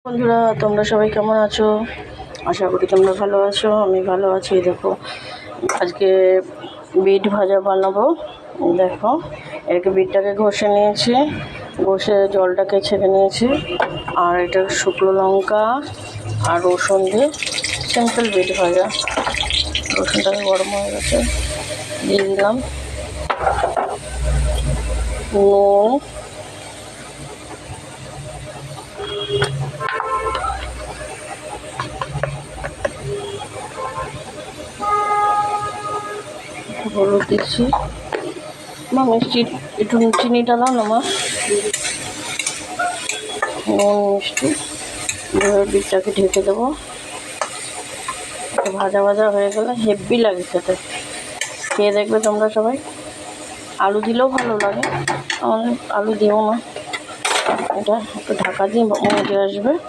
বন্ধুরা, তোমরা সবাই কেমন আছো? আশা করি তোমরা ভালো আছো। আমি ভালো আছি। দেখো, আজকে বিট ভাজা বানাবো। দেখো, এটাকে বিটটাকে ঘষে নিয়েছি, ঘষে জলটাকে ছেঁকে নিয়েছি। আর এটা শুকনো লঙ্কা আর রসুন দিয়ে সিম্পল বিট ভাজা। রসুনটাকে গরম হয়ে গেছে, দিয়ে দিলাম নুন, হলুদ দিচ্ছি। মা মিষ্টি একটু চিনিটা দাও না মা। নুন মিষ্টি দিয়ে বিটটাকে ঢেকে দেবো। ভাজা ভাজা হয়ে গেলে হেভি লাগে খেতে। খেয়ে দেখবে তোমরা সবাই। আলু দিলেও ভালো লাগে, আমাদের আলু দিও না। এটা একটু ঢাকা দিয়ে মজে আসবে।